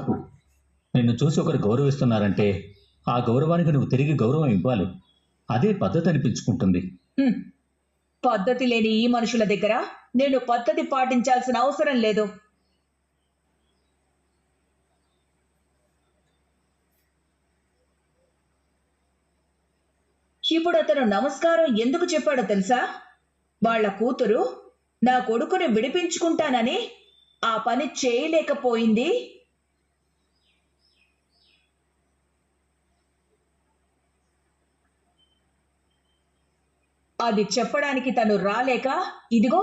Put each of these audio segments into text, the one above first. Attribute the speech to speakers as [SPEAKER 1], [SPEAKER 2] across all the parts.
[SPEAKER 1] తప్పు. నిన్ను చూసి ఒకరు గౌరవిస్తున్నారంటే ఆ గౌరవానికి నువ్వు తిరిగి గౌరవం ఇవ్వాలి. అదే పద్ధతి అనిపించుకుంటుంది.
[SPEAKER 2] పద్ధతి లేని ఈ మనుషుల దగ్గర నేను పద్ధతి పాటించాల్సిన అవసరం లేదు. ఇప్పుడు అతను నమస్కారం ఎందుకు చెప్పాడో తెలుసా? వాళ్ళ కూతురు నా కొడుకుని విడిపించుకుంటానని ఆ పని చేయలేకపోయింది. అది చెప్పడానికి తను రాలేక ఇదిగో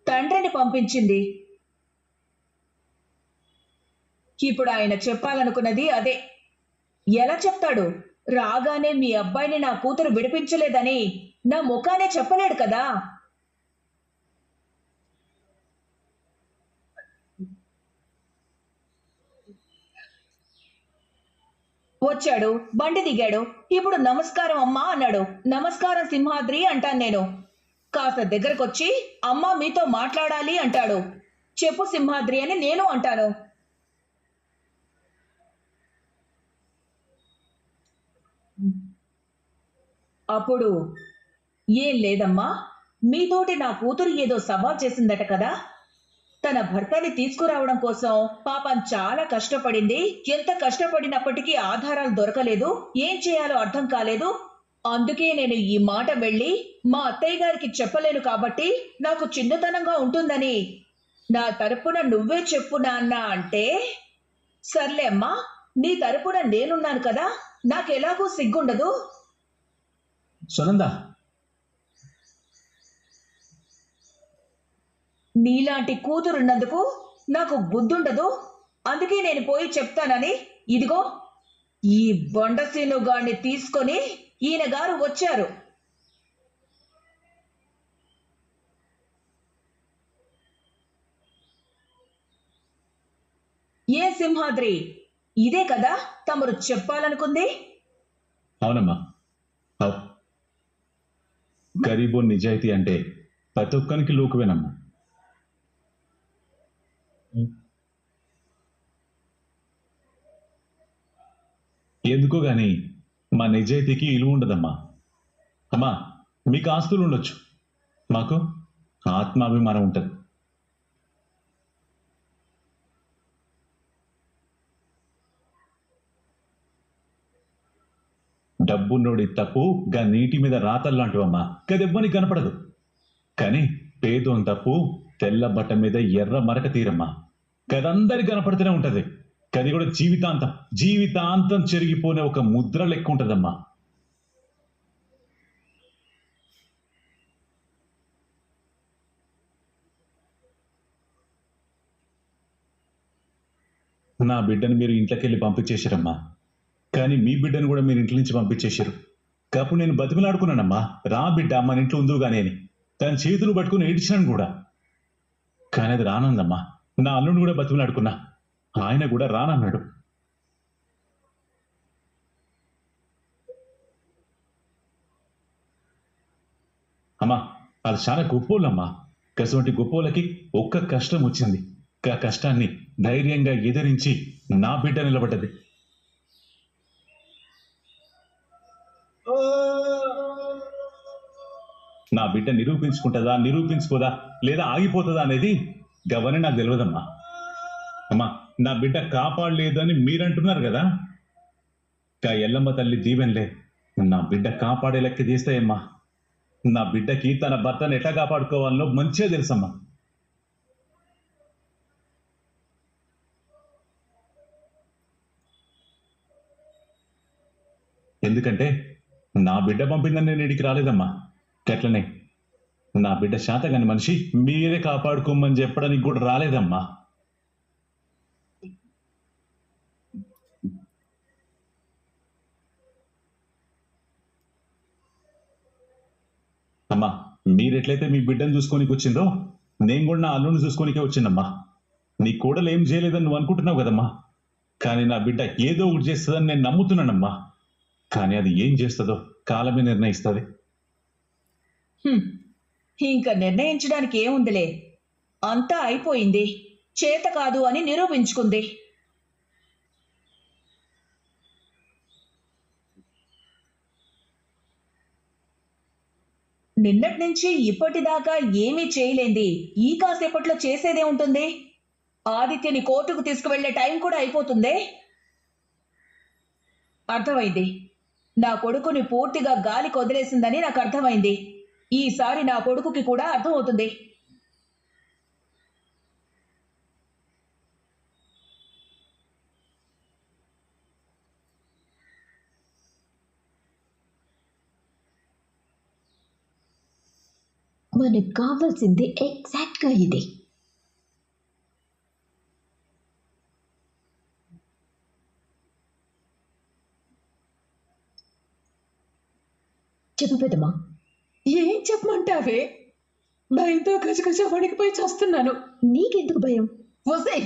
[SPEAKER 2] తండ్రిని పంపించింది. ఇప్పుడు ఆయన చెప్పాలనుకున్నది అదే. ఎలా చెప్తాడు? రాగానే మీ అబ్బాయిని నా కూతురు విడిపించలేదని నా ముఖానే చెప్పలేడు కదా. వచ్చాడు, బండి దిగాడు, ఇప్పుడు నమస్కారం అమ్మా అన్నాడు. నమస్కారం సింహాద్రి అంటాను నేను. కాస్త దగ్గరకొచ్చి అమ్మా మీతో మాట్లాడాలి అంటాడు. చెప్పు సింహాద్రి అని నేను అంటాను. అప్పుడు ఏం లేదమ్మా, మీతోటి నా కూతురు ఏదో సవాల్ చేసిందట కదా. తన భర్తని తీసుకురావడం కోసం పాపం చాలా కష్టపడింది. ఎంత కష్టపడినప్పటికీ ఆధారాలు దొరకలేదు. ఏం చేయాలో అర్థం కాలేదు. అందుకే నేను ఈ మాట వెళ్ళి మా అత్తయ్య గారికి చెప్పలేను కాబట్టి నాకు చిన్నతనంగా ఉంటుందని నా తరపున నువ్వే చెప్పు నాన్న అంటే, సర్లే అమ్మా, నీ తరపున నేనున్నాను కదా, నాకెలాగూ సిగ్గుండదు.
[SPEAKER 1] సునంద,
[SPEAKER 2] నీలాంటి కూతురున్నందుకు నాకు బుద్ధుండదు. అందుకే నేను పోయి చెప్తానని ఇదిగో ఈ బొండసీను గాడిని తీసుకొని ఈయన గారు వచ్చారు. ఏ సింహాద్రి, ఇదే కదా తమరు చెప్పాలనుకుంది?
[SPEAKER 1] అవునమ్మా. గరీబో నిజాయితీ అంటే ప్రతి ఒక్కరికి లోకువేనమ్మా. ఎందుకో గాని మా నిజాయితీకి ఇలువ ఉండదమ్మా. అమ్మా, మీకు ఆస్తులు ఉండొచ్చు, మాకు ఆత్మాభిమానం ఉంటుంది. డబ్బున్నోడి తప్పు గా నీటి మీద రాతల్లాంటివమ్మా, గదెవ్వనికి కనపడదు. కానీ పేదోని తప్పు తెల్ల బట్ట మీద ఎర్ర మరక తీరమ్మా, గదందరికి కనపడుతూనే ఉంటది. గది కూడా జీవితాంతం జీవితాంతం చెరిగిపోనే ఒక ముద్ర లెక్క ఉంటదమ్మా. నా బిడ్డను మీరు ఇంట్లోకెళ్ళి పంపించేశారమ్మా, కానీ మీ బిడ్డను కూడా మీరు ఇంట్లో నుంచి పంపించేశారు. కాప్పుడు నేను బతిమలాడుకున్నానమ్మా, రా బిడ్డ మన ఇంట్లో ఉందో గానీ అని. తన చేతులు పట్టుకుని ఏడ్చాను కూడా, కానీ అది రానందమ్మా. నా అల్లుని కూడా బతిమలాడుకున్నా, ఆయన కూడా రానన్నాడు. అమ్మా, అది చాలా గొప్పోళ్ళమ్మా. కసవంటి గొప్పోళ్ళకి ఒక్క కష్టం వచ్చింది, ఆ కష్టాన్ని ధైర్యంగా ఎదిరించి నా బిడ్డ నిలబడ్డది. నా బిడ్డ నిరూపించుకుంటుందా, నిరూపించుకోదా, లేదా ఆగిపోతుందా అనేది గవని నాకు తెలియదమ్మా. అమ్మా, నా బిడ్డ కాపాడలేదని మీరంటున్నారు కదా, ఎల్లమ్మ తల్లి దీవెనలే నా బిడ్డ కాపాడే లెక్క తీస్తాయమ్మా. నా బిడ్డకి తన భర్తను ఎట్లా కాపాడుకోవాలో మంచిగా తెలుసమ్మా. ఎందుకంటే నా బిడ్డ పంపిందని నేను ఇడికి రాలేదమ్మా. గట్లనే నా బిడ్డ శాతగాని మనిషి మీరే కాపాడుకోమని చెప్పడానికి కూడా రాలేదమ్మా. అమ్మా, మీరెట్లయితే మీ బిడ్డను చూసుకోనికి వచ్చిందో నేను కూడా నా అల్లుని చూసుకోనికే వచ్చిందమ్మా. నీ కోడలు ఏం చేయలేదని నువ్వు అనుకుంటున్నావు కదమ్మా, కానీ నా బిడ్డ ఏదో ఒకటి చేస్తుందని నేను నమ్ముతున్నానమ్మా. కానీ అది ఏం చేస్తుందో కాలమే నిర్ణయిస్తుంది.
[SPEAKER 2] ఇంకా నిర్ణయించడానికి ఏముందిలే, అంతా అయిపోయింది. చేత కాదు అని నిరూపించుకుంది. నిన్నటి నుంచి ఇప్పటిదాకా ఏమీ చేయలేంది ఈ కాసేపట్లో చేసేదే ఉంటుంది. ఆదిత్యని కోర్టుకు తీసుకువెళ్లే టైం కూడా అయిపోతుందే. అర్థమైంది. నా కొడుకుని పూర్తిగా గాలికి వదిలేసిందని నాకు అర్థమైంది. ఈసారి నా కొడుకుకి కూడా అర్థమవుతుంది.
[SPEAKER 3] మనకు కావాల్సింది ఎగ్జాక్ట్గా ఇది. చెప్పు పెద్దమ్మా.
[SPEAKER 4] ఏం చెప్పమంటావే? భయంతో గజగజ వణికిపోయి చేస్తున్నాను.
[SPEAKER 3] నీకెందుకు భయం?
[SPEAKER 4] వసే,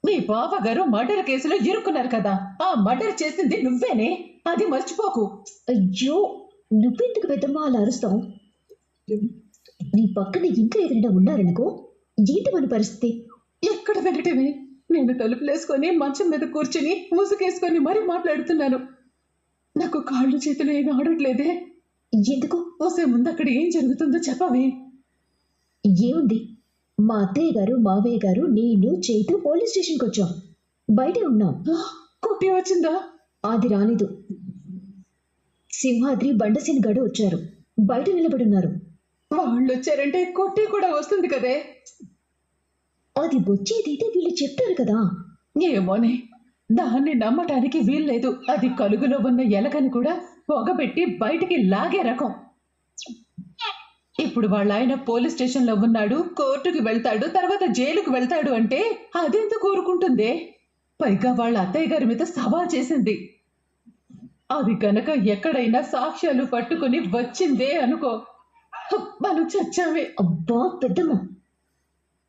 [SPEAKER 4] మీ బావగారు మర్డర్ కేసులో ఇరుక్కున్నారు కదా, ఆ మర్డర్ చేసింది నువ్వేనే, అది మర్చిపోకు.
[SPEAKER 3] అయ్యో, నువ్వెందుకు పెద్దమ్మా అలా అరుస్తావు? నీ పక్కన ఇంకా ఎవరైనా ఉన్నారనుకో, ఏంటి మన పరిస్థితి?
[SPEAKER 4] ఎక్కడ వెళ్ళటమే? నేను తలుపులేసుకొని మంచం మీద కూర్చుని ముసుగేసుకొని మరీ మాట్లాడుతున్నాను. నాకు కాళ్ళు చేతులు ఏమీ ఆడట్లేదే.
[SPEAKER 3] ఎందుకు?
[SPEAKER 4] వసే, ముందు అక్కడ ఏం జరుగుతుందో చెప్పవే.
[SPEAKER 3] ఏముంది, మా అత్తయ్య గారు మావయ్య గారు నేను చేతు పోలీస్ స్టేషన్కి వచ్చాం. బయటే ఉన్నాం.
[SPEAKER 4] కుట్టి వచ్చిందా?
[SPEAKER 3] అది రాలేదు. సింహాద్రి బండసేన్ గడు వచ్చారు, బయట నిలబడున్నారు.
[SPEAKER 4] వాళ్ళు వచ్చారంటే కొట్టి కూడా వస్తుంది కదే.
[SPEAKER 3] అది వచ్చేదైతే వీళ్ళు చెప్తారు కదా.
[SPEAKER 4] ఏమోనే, దాన్ని నమ్మటానికి వీల్లేదు. అది కలుగులో ఉన్న ఎలకని కూడా పొగబెట్టి బయటికి లాగే రకం. ఇప్పుడు వాళ్ళ ఆయన పోలీస్ స్టేషన్ లో ఉన్నాడు, కోర్టుకి వెళ్తాడు, తర్వాత జైలుకు వెళ్తాడు అంటే అదెంత కోరుకుంటుందే? పైగా వాళ్ళ అత్తయ్య గారి మీద సవాల్ చేసింది. అది కనుక ఎక్కడైనా సాక్ష్యాలు పట్టుకుని వచ్చిందే అనుకో, మనం చచ్చామే.
[SPEAKER 3] అబ్బా పెద్దమ్మ,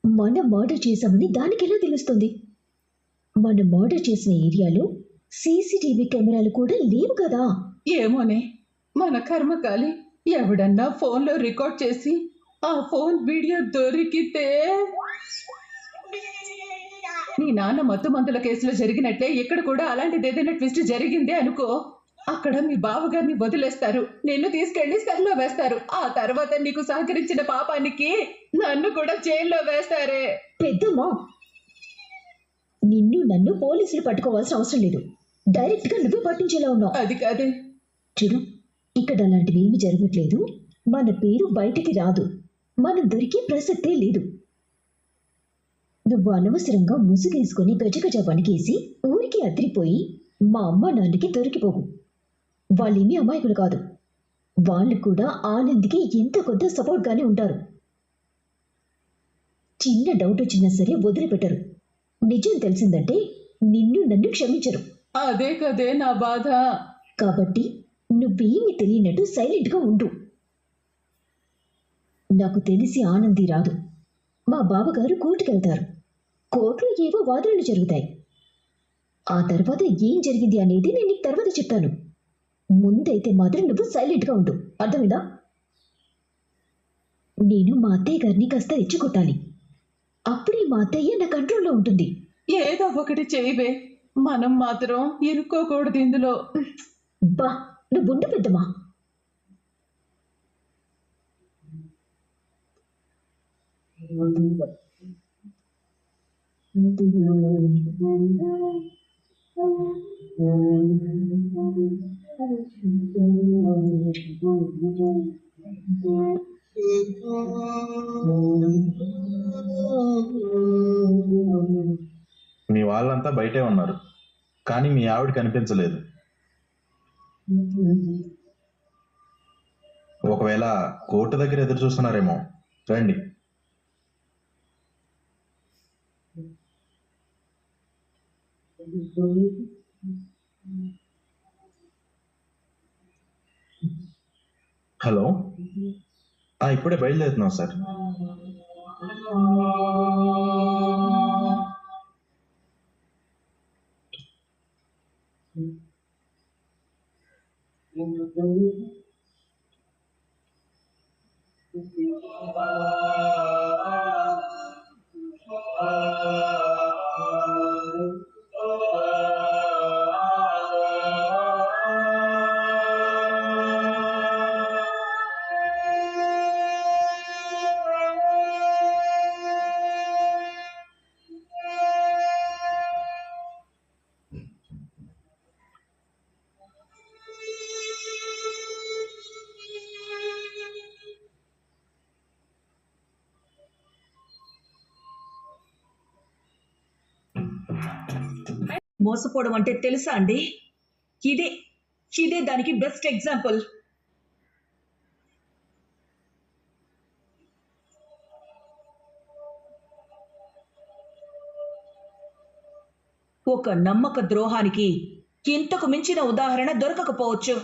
[SPEAKER 3] మనం మర్డర్ చేశామని దానికి ఎలా తెలుస్తుంది? మనం మర్డర్ చేసిన ఏరియాలో సీసీటీవీ కెమెరాలు కూడా లేవు కదా.
[SPEAKER 4] ఏమోనే, మన కర్మకాలి. ఎవడన్నా ఫోన్లో రికార్డ్ చేసి ఆ ఫోన్ వీడియో దొరికితే, నీ నాన్న మత్తు మందుల కేసులో జరిగినట్లే ఇక్కడ కూడా అలాంటిది ఏదైనా ట్విస్ట్ జరిగిందే అనుకో, అక్కడ మీ బావగారిని వదిలేస్తారు, నిన్ను తీసుకెళ్లి సెల్లో వేస్తారు. ఆ తర్వాత నీకు సహకరించిన పాపానికి నన్ను కూడా జైల్లో వేస్తారే.
[SPEAKER 3] పెద్దమ్మా, నిన్ను నన్ను పోలీసులు పట్టుకోవాల్సిన అవసరం లేదు. డైరెక్ట్ గా నువ్వే పట్టించేలా ఉన్నావు.
[SPEAKER 4] అది కాదే.
[SPEAKER 3] చూడు, ఇక్కడ అలాంటివి ఏమి జరగట్లేదు. మన పేరు బయటికి రాదు, మనం దొరికే ప్రసక్తే లేదు. నువ్వు అనవసరంగా ముసుగేసుకొని గజగజ వణికేసి ఊరికి అదిరిపోయి మా అమ్మ నాన్నకి దొరికిపోవు. వాళ్ళేమీ అమాయకులు కాదు. వాళ్ళు కూడా ఆనంద్కి ఎంత కొంత సపోర్ట్గానే ఉంటారు. చిన్న డౌట్ వచ్చినా సరే వదిలిపెట్టరు. నిజం తెలిసిందంటే నిన్ను నన్ను క్షమించరు.
[SPEAKER 4] అదే కదే నా బాధ.
[SPEAKER 3] కాబట్టి నువ్వేమీ తెలియనట్టు సైలెంట్గా ఉండు. నాకు తెలిసి ఆనంది రాదు. మా బావగారు కోర్టుకెళ్తారు. కోర్టులో ఏవో వాదనలు జరుగుతాయి. ఆ తర్వాత ఏం జరిగింది అనేది నేను నీకు తర్వాత చెప్తాను. ముందైతే మాత్రం నువ్వు సైలెంట్గా ఉండు, అర్థమైందా? నేను మా అత్తయ్య గారిని కాస్త రెచ్చగొట్టాలి. అప్పుడే మా అత్తయ్య నా కంట్రోల్లో ఉంటుంది.
[SPEAKER 4] ఏదో ఒకటి చేయవే, మనం మాత్రం ఇరుక్కోకూడదు ఇందులో.
[SPEAKER 3] బా, నువ్వు ఉండు పెద్దమ్మా.
[SPEAKER 5] మీ వాళ్ళంతా బయటే ఉన్నారు, కానీ మీ ఆవిడ కనిపించలేదు. ఒకవేళ కోర్టు దగ్గర ఎదురు చూస్తున్నారేమో. రండి. హలో, ఇప్పుడే బయలుదేరుతున్నాం సార్.
[SPEAKER 2] మోసపోవడం అంటే తెలుసా అండి? ఇదే ఇదే దానికి బెస్ట్ ఎగ్జాంపుల్. ఒక నమ్మక ద్రోహానికి ఇంతకు మించిన ఉదాహరణ దొరకకపోవచ్చు.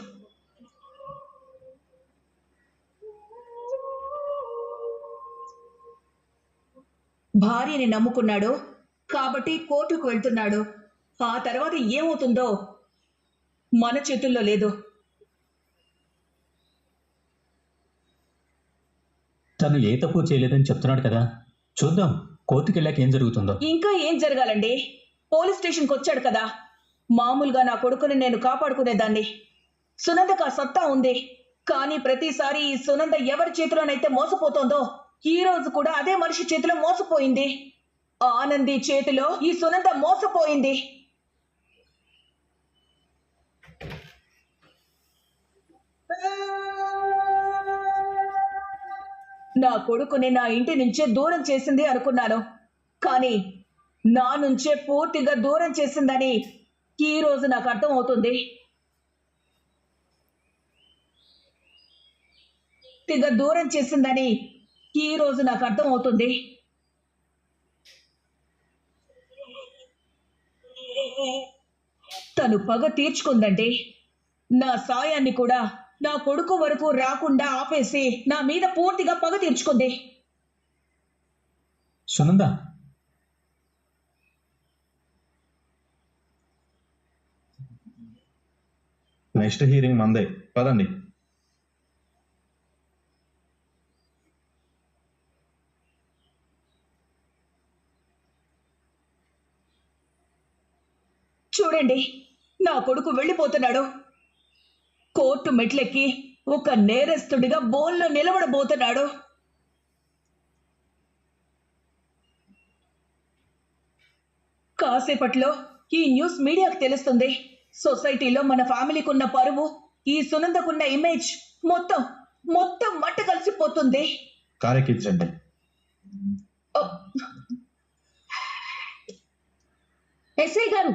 [SPEAKER 2] భార్యని నమ్ముకున్నాడు కాబట్టి కోర్టుకు వెళ్తున్నాడు. ఆ తర్వాత ఏమవుతుందో మన చేతుల్లో లేదు.
[SPEAKER 6] తను ఏ తప్పు చేయలేదని చెప్తున్నాడు కదా, చూద్దాం కోర్టుకి వెళ్ళాక ఏం జరుగుతుందో.
[SPEAKER 2] ఇంకా ఏం జరగాలండి? పోలీస్ స్టేషన్కి వచ్చాడు కదా. మామూలుగా నా కొడుకుని నేను కాపాడుకునేదాన్ని. సునందకు ఆ సత్తా ఉంది. కానీ ప్రతిసారి ఈ సునంద ఎవరి చేతిలోనైతే మోసపోతోందో, ఈ రోజు కూడా అదే మనిషి చేతిలో మోసపోయింది. ఆనంది చేతిలో ఈ సునంద మోసపోయింది. నా కొడుకుని నా ఇంటి నుంచే దూరం చేసింది అనుకున్నాను, కానీ నా నుంచే పూర్తిగా దూరం చేసిందని ఈ రోజు నాకు అర్థం అవుతుంది. పూర్తిగా దూరం చేసిందని ఈ రోజు నాకు అర్థం అవుతుంది. తను పగ తీర్చుకుందండి. నా సాయాన్ని కూడా నా కొడుకు వరకు రాకుండా ఆపేసి నా మీద పూర్తిగా పగ తీర్చుకుంది.
[SPEAKER 6] సునంద,
[SPEAKER 5] నెక్స్ట్ హీరింగ్ మందే, పదండి.
[SPEAKER 2] చూడండి, నా కొడుకు వెళ్ళిపోతున్నాడు. కోర్టు మెట్లెక్కి ఒక నేరస్తుడిగా బోన్లో నిలబడబోతున్నాడు. కాసేపట్లో ఈ న్యూస్ మీడియాకు తెలుస్తుంది. సొసైటీలో మన ఫ్యామిలీకి ఉన్న పరువు, ఈ సునందకున్న ఇమేజ్ మొత్తం మొత్తం మట్ట కలిసిపోతుంది.
[SPEAKER 5] కారెక్కించండి.
[SPEAKER 3] ఎస్ఐ గారు,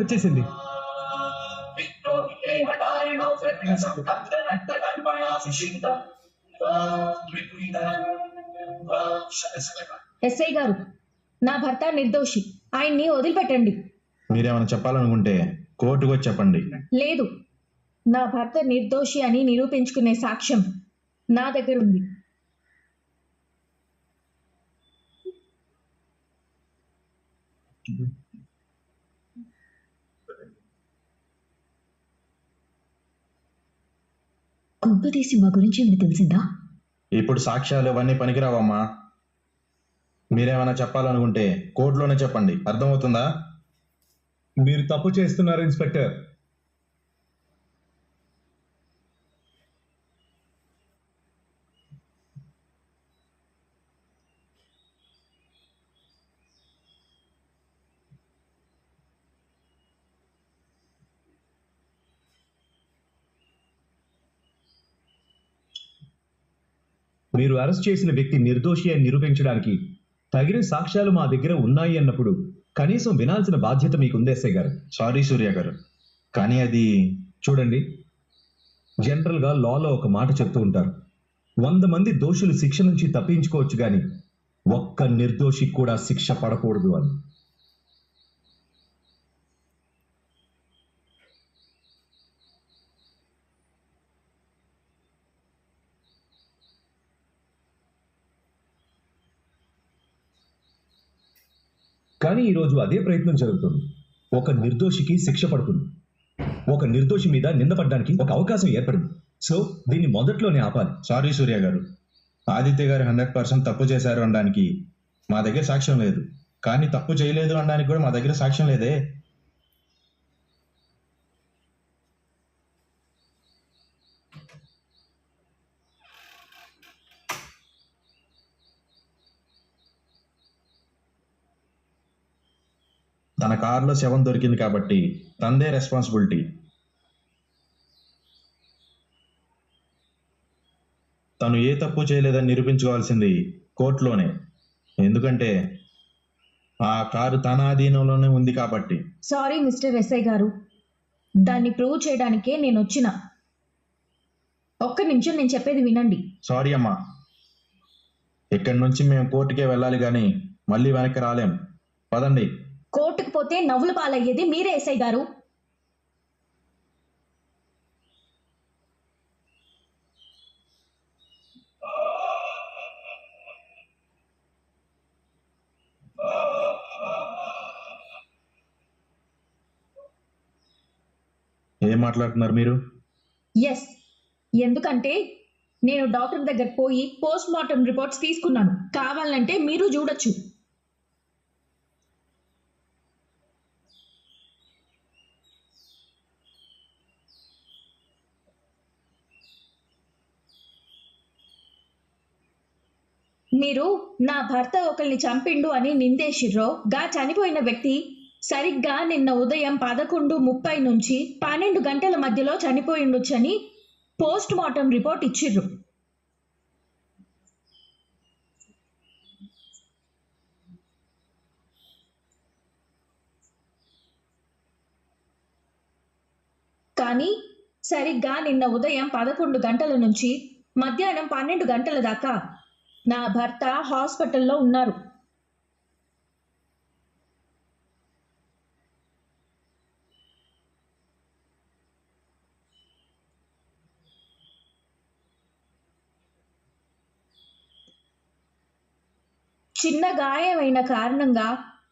[SPEAKER 6] వచ్చేసింది.
[SPEAKER 3] ఎస్ఐ గారు, నా భర్త నిర్దోషి, ఆయన్ని వదిలిపెట్టండి.
[SPEAKER 5] మీరేమైనా చెప్పాలనుకుంటే కోర్టుకు వచ్చి చెప్పండి.
[SPEAKER 3] లేదు, నా భర్త నిర్దోషి అని నిరూపించుకునే సాక్ష్యం నా దగ్గర ఉంది. కొంపదీసి మా గురించి ఏమైనా తెలిసిందా?
[SPEAKER 5] ఇప్పుడు సాక్ష్యాలు ఇవన్నీ పనికిరావమ్మా. మీరేమైనా చెప్పాలనుకుంటే కోర్టులోనే చెప్పండి, అర్థమవుతుందా?
[SPEAKER 1] మీరు తప్పు చేస్తున్నారు ఇన్స్పెక్టర్. మీరు అరెస్ట్ చేసిన వ్యక్తి నిర్దోషి అని నిరూపించడానికి తగిన సాక్ష్యాలు మా దగ్గర ఉన్నాయి అన్నప్పుడు కనీసం వినాల్సిన బాధ్యత మీకుంది ఎస్ఐ గారు.
[SPEAKER 5] సారీ సూర్య గారు, కానీ అది
[SPEAKER 1] చూడండి, జనరల్గా లాలో ఒక మాట చెప్తూ ఉంటారు, 100 మంది దోషులు శిక్ష నుంచి తప్పించుకోవచ్చు కానీ ఒక్క నిర్దోషికి కూడా శిక్ష పడకూడదు అని. కానీ ఈరోజు అదే ప్రయత్నం జరుగుతుంది. ఒక నిర్దోషికి శిక్ష పడుతుంది. ఒక నిర్దోషి మీద నిందపడడానికి ఒక అవకాశం ఏర్పడింది. సో దీన్ని మొదట్లోనే ఆపాలి.
[SPEAKER 5] సారీ సూర్య గారు, ఆదిత్య గారు 100% తప్పు చేశారు అనడానికి మా దగ్గర సాక్ష్యం లేదు. కానీ తప్పు చేయలేదు అనడానికి కూడా మా దగ్గర సాక్ష్యం లేదే. తన కారులో శవం దొరికింది కాబట్టి తందే రెస్పాన్సిబిలిటీ. తను ఏ తప్పు చేయలేదని నిరూపించుకోవాల్సింది కోర్టులోనే. ఎందుకంటే ఆ కారు తన ఆధీనంలోనే ఉంది కాబట్టి.
[SPEAKER 3] సారీ మిస్టర్ ఎస్ఐ గారు, దాన్ని ప్రూవ్ చేయడానికే నేను వచ్చిన. ఒక్క నిమిషం నేను చెప్పేది వినండి.
[SPEAKER 5] సారీ అమ్మా, ఇక్కడి నుంచి మేము కోర్టుకే వెళ్ళాలి కానీ మళ్ళీ వెనక్కి రాలేం. పదండి.
[SPEAKER 3] కోర్టుకు పోతే నవ్వుల పాలయ్యేది మీరే ఎస్ఐ గారు.
[SPEAKER 5] ఏం మాట్లాడుతున్నారు మీరు?
[SPEAKER 3] ఎస్, ఎందుకంటే నేను డాక్టర్ దగ్గర పోయి పోస్ట్ మార్టం రిపోర్ట్స్ తీసుకున్నాను. కావాలంటే మీరు చూడొచ్చు. మీరు నా భర్త ఒకరిని చంపిండు అని నిందేశిర్రో, గా చనిపోయిన వ్యక్తి సరిగ్గా నిన్న ఉదయం 11:30 నుంచి 12 గంటల మధ్యలో చనిపోయిండొచ్చని పోస్ట్ మార్టం రిపోర్ట్ ఇచ్చిర్రు. కానీ సరిగ్గా నిన్న ఉదయం 11 గంటల నుంచి మధ్యాహ్నం 12 గంటల దాకా నా భర్త హాస్పిటల్లో ఉన్నారు. చిన్న గాయమైన కారణంగా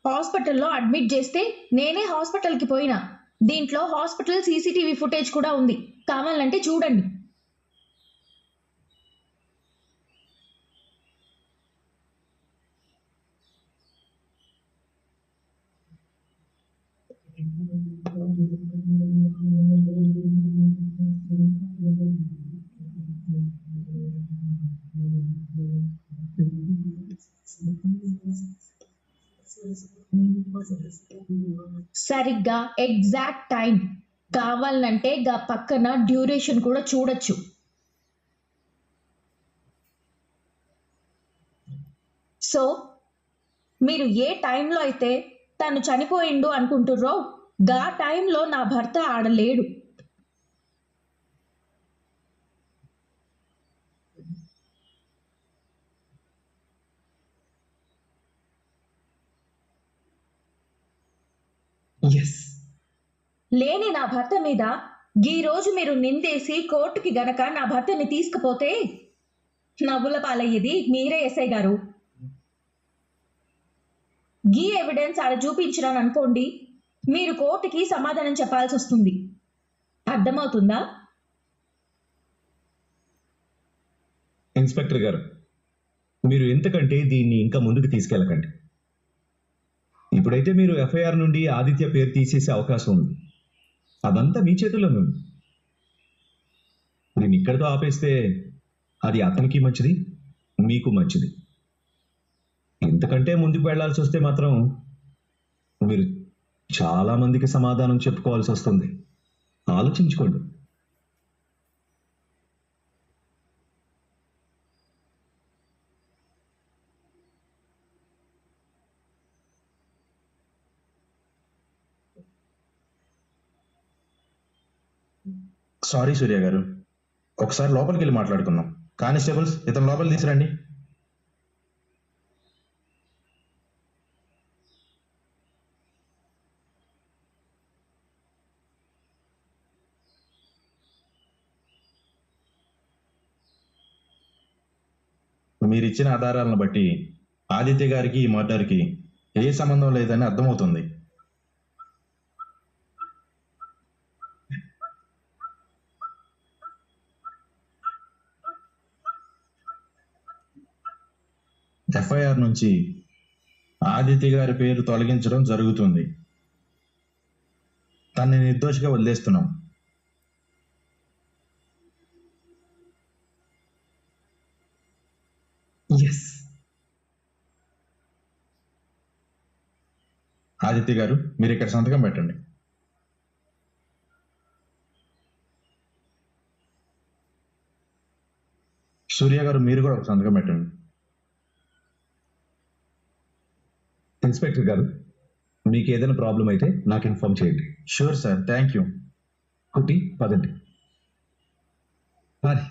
[SPEAKER 3] హాస్పిటల్లో అడ్మిట్ చేస్తే నేనే హాస్పిటల్కి పోయినా. దీంట్లో హాస్పిటల్ సీసీటీవీ ఫుటేజ్ కూడా ఉంది, కావాలంటే చూడండి. సరిగ్గా ఎగ్జాక్ట్ టైం, కావాలంటే గా పక్కన డ్యూరేషన్ కూడా చూడొచ్చు. సో మీరు ఏ టైంలో అయితే తను చనిపోయిండు అనుకుంటుర్రో, గా టైంలో నా భర్త ఆడలేడు. లేని నా భర్త మీద ఈ రోజు మీరు నిందేసి కోర్టుకి గనక నా భర్తని తీసుకుపోతే నవ్వుల పాలయ్యేది మీరే ఎస్ఐ గారు. గీ ఎవిడెన్స్ ఆడ చూపించినాను అనుకోండి, మీరు కోర్టుకి సమాధానం చెప్పాల్సి వస్తుంది. అర్థమవుతుందా?
[SPEAKER 7] ఇన్స్పెక్టర్ గారు, మీరు ఎంతకంటే దీన్ని ఇంకా ముందుకు తీసుకెళ్ళకండి. ఇప్పుడైతే మీరు ఎఫ్ఐఆర్ నుండి ఆదిత్య పేరు తీసేసే అవకాశం ఉంది. అదంతా మీ చేతుల్లోనే ఉంది. దీన్ని ఇక్కడితో ఆపేస్తే అది అతనికి మంచిది, మీకు మంచిది. ఇంతకంటే ముందుకు వెళ్లాల్సి వస్తే మాత్రం మీరు చాలా మందికి సమాధానం చెప్పుకోవాల్సి వస్తుంది. ఆలోచించుకోండి.
[SPEAKER 5] సారీ సూర్య గారు, ఒకసారి లోపలికి వెళ్ళి మాట్లాడుకుందాం. కానిస్టేబుల్స్, ఇతను లోపల తీసురండి. మీరిచ్చిన ఆధారాలను బట్టి ఆదిత్య గారికి ఈ మర్డర్కి ఏ సంబంధం లేదని అర్థమవుతుంది. ఎఫ్ఐఆర్ నుంచి ఆదిత్య గారి పేరు తొలగించడం జరుగుతుంది. తనని నిర్దోషిగా వదిలేస్తున్నాం. ఆదిత్య గారు మీరు ఇక్కడ సంతకం పెట్టండి. సూర్య గారు మీరు కూడా ఒక సంతకం పెట్టండి.
[SPEAKER 7] ఇన్స్పెక్టర్ గారు, మీకు ఏదైనా ప్రాబ్లం అయితే నాకు ఇన్ఫార్మ్ చేయండి.
[SPEAKER 5] Sure sir, thank you.
[SPEAKER 7] కుట్టి పదండి. మరి